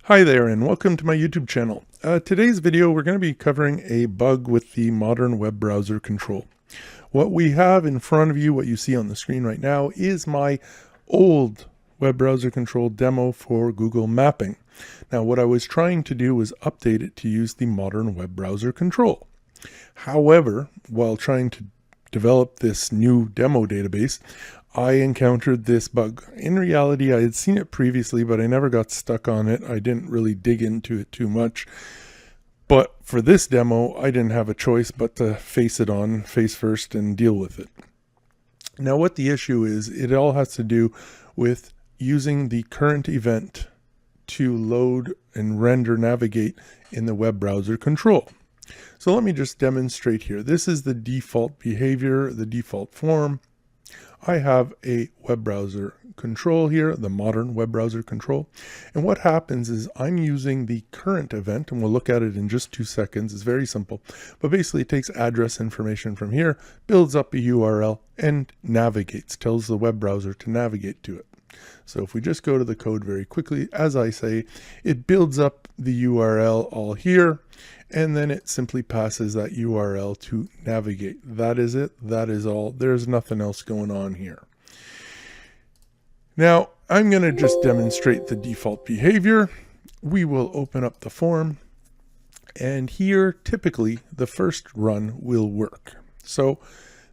Hi there and welcome to my YouTube channel. Today's video we're going to be covering a bug with the modern web browser control. What we have in front of you, what you see on the screen right now, is my old web browser control demo for Google Mapping. Now what I was trying to do was update it to use the modern web browser control. However, while trying to develop this new demo database, I encountered this bug. In reality, I had seen it previously, but I never got stuck on it. I didn't really dig into it too much. But for this demo, I didn't have a choice but to face first and deal with it. Now what the issue is, it all has to do with using the current event to load and navigate in the web browser control. So let me just demonstrate here. This is the default behavior, the default form. I have a web browser control here, the modern web browser control. And what happens is I'm using the current event, and we'll look at it in just 2 seconds. It's very simple. But basically it takes address information from here, builds up a URL, and navigates, tells the web browser to navigate to it. So if we just go to the code very quickly, as I say, it builds up the URL all here, and then it simply passes that URL to navigate. That is it. That is all. There's nothing else going on here. Now, I'm going to just demonstrate the default behavior. We will open up the form, and here, typically, the first run will work. So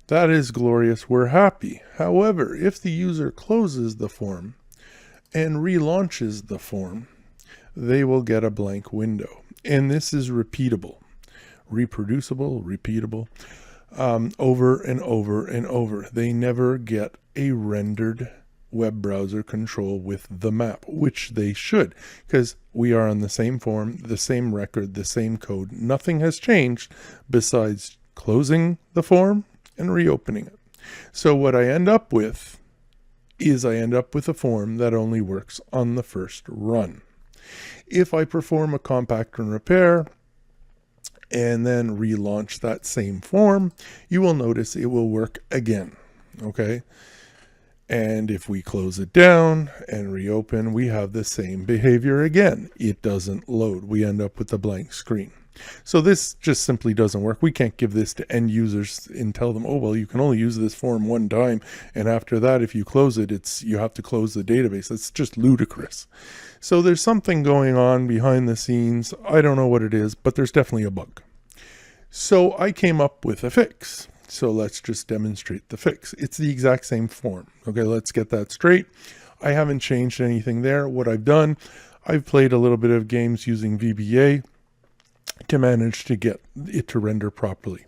that is glorious. We're happy. However, if the user closes the form and relaunches the form, they will get a blank window. And this is repeatable, reproducible, repeatable, over and over and over. They never get a rendered web browser control with the map, which they should, because we are on the same form, the same record, the same code. Nothing has changed besides closing the form and reopening it. So what I end up with is a form that only works on the first run. If I perform a compact run repair and then relaunch that same form, you will notice it will work again. Okay. And if we close it down and reopen, we have the same behavior again. It doesn't load. We end up with a blank screen. So this just simply doesn't work. We can't give this to end users and tell them, oh, well, you can only use this form one time. And after that, if you close it, you have to close the database. That's just ludicrous. So there's something going on behind the scenes. I don't know what it is, but there's definitely a bug. So I came up with a fix. So let's just demonstrate the fix. It's the exact same form. Okay, let's get that straight. I haven't changed anything there. What I've done, I've played a little bit of games using VBA to manage to get it to render properly.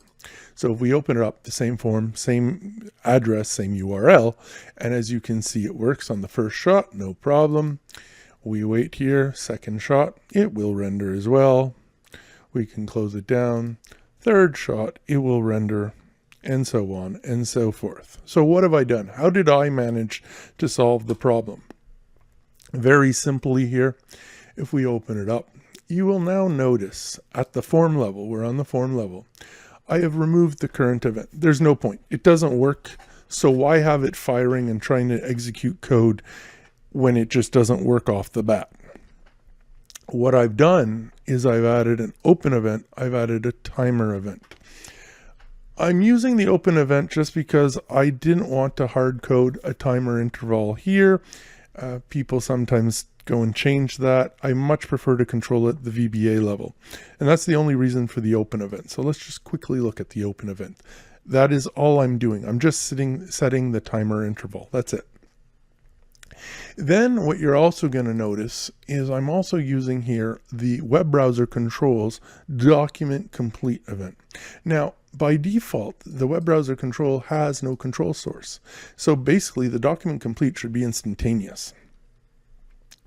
So if we open it up, the same form, same address, same URL, and as you can see, it works on the first shot, no problem. We wait here, second shot, it will render as well. We can close it down. Third shot, it will render, and so on and so forth. So what have I done? How did I manage to solve the problem? Very simply here, if we open it up, you will now notice at the form level, we're on the form level, I have removed the current event. There's no point. It doesn't work. So why have it firing and trying to execute code when it just doesn't work off the bat? What I've done is I've added an open event. I've added a timer event. I'm using the open event just because I didn't want to hard code a timer interval here. People sometimes go and change that. I much prefer to control it at the VBA level. And that's the only reason for the open event. So let's just quickly look at the open event. That is all I'm doing. I'm just setting the timer interval. That's it. Then what you're also going to notice is I'm also using here the web browser controls document complete event. Now, by default, the web browser control has no control source. So basically the document complete should be instantaneous,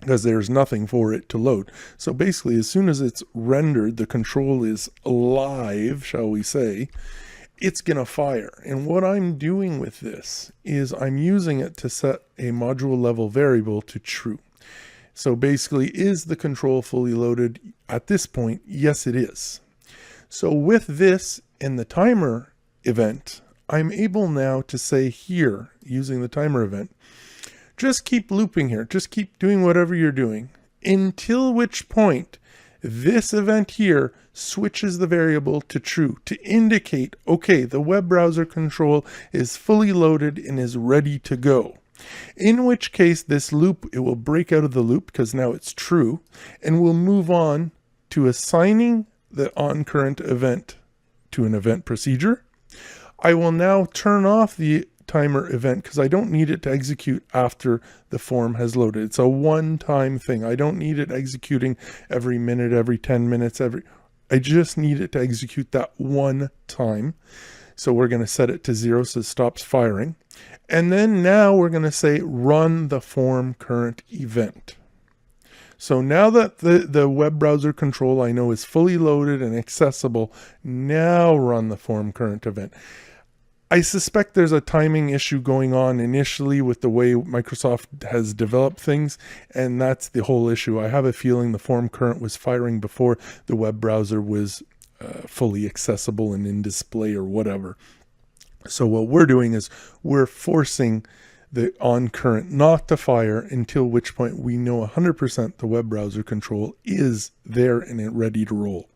because there's nothing for it to load. So basically, as soon as it's rendered, the control is alive, shall we say, it's going to fire. And what I'm doing with this is I'm using it to set a module level variable to true. So basically, is the control fully loaded? At this point, yes, it is. So with this in the timer event, I'm able now to say here, using the timer event, just keep looping here. Just keep doing whatever you're doing. until which point this event here switches the variable to true to indicate, okay, the web browser control is fully loaded and is ready to go. In which case this loop, it will break out of the loop because now it's true, and we'll move on to assigning the onCurrent event to an event procedure. I will now turn off the timer event because I don't need it to execute after the form has loaded. It's a one-time thing. I don't need it executing every minute, every 10 minutes, I just need it to execute that one time. So we're going to set it to 0 so it stops firing. And then now we're going to say run the form current event. So now that the web browser control I know is fully loaded and accessible, now run the form current event. I suspect there's a timing issue going on initially with the way Microsoft has developed things, and that's the whole issue. I have a feeling the form current was firing before the web browser was fully accessible and in display or whatever. So what we're doing is we're forcing the onCurrent not to fire until which point we know 100% the web browser control is there and ready to roll.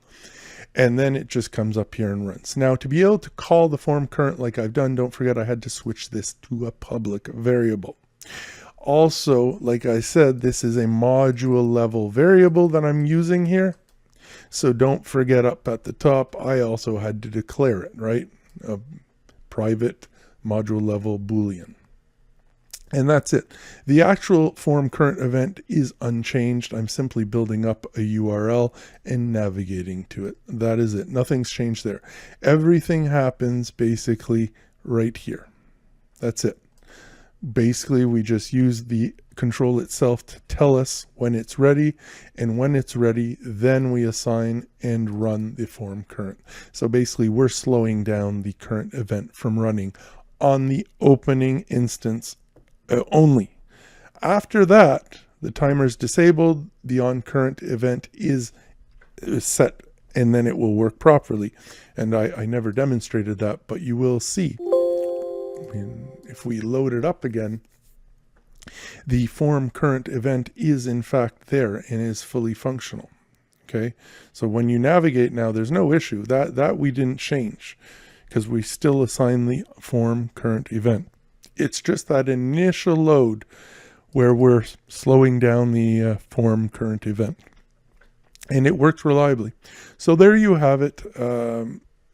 And then it just comes up here and runs. Now, to be able to call the form current like I've done, don't forget I had to switch this to a public variable. Also, like I said, this is a module level variable that I'm using here. So don't forget up at the top, I also had to declare it, right? A private module level Boolean. And that's it. The actual form current event is unchanged. I'm simply building up a URL and navigating to it. That is it. Nothing's changed there. Everything happens basically right here. That's it. Basically, we just use the control itself to tell us when it's ready, and when it's ready, then we assign and run the form current. So basically, we're slowing down the current event from running on the opening instance only. After that, the timer is disabled, the onCurrent event is set, and then it will work properly. And I never demonstrated that, but you will see. If we load it up again, the form current event is in fact there and is fully functional. Okay, so when you navigate now, there's no issue. That we didn't change because we still assign the form current event. It's just that initial load where we're slowing down the form current event. And it works reliably. So there you have it.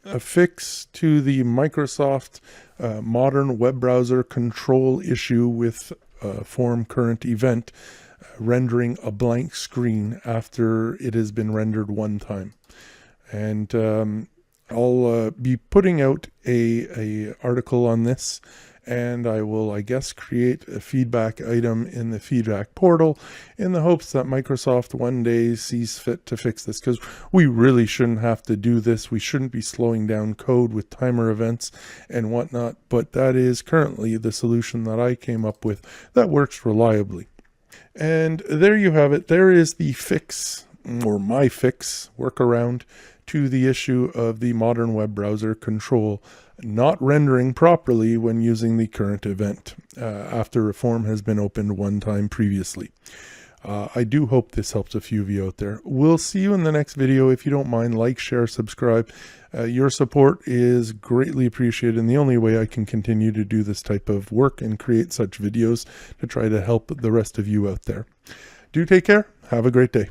A fix to the Microsoft modern web browser control issue with form current event rendering a blank screen after it has been rendered one time. And I'll be putting out a article on this, and I will, I guess, create a feedback item in the feedback portal in the hopes that Microsoft one day sees fit to fix this, because we really shouldn't have to do this. We shouldn't be slowing down code with timer events and whatnot, but that is currently the solution that I came up with that works reliably. And there you have it. There is the fix, or my fix, workaround to the issue of the modern web browser control not rendering properly when using the current event after a form has been opened one time previously. I do hope this helps a few of you out there. We'll see you in the next video. If you don't mind, like, share, subscribe. Your support is greatly appreciated, and the only way I can continue to do this type of work and create such videos to try to help the rest of you out there. Do take care. Have a great day.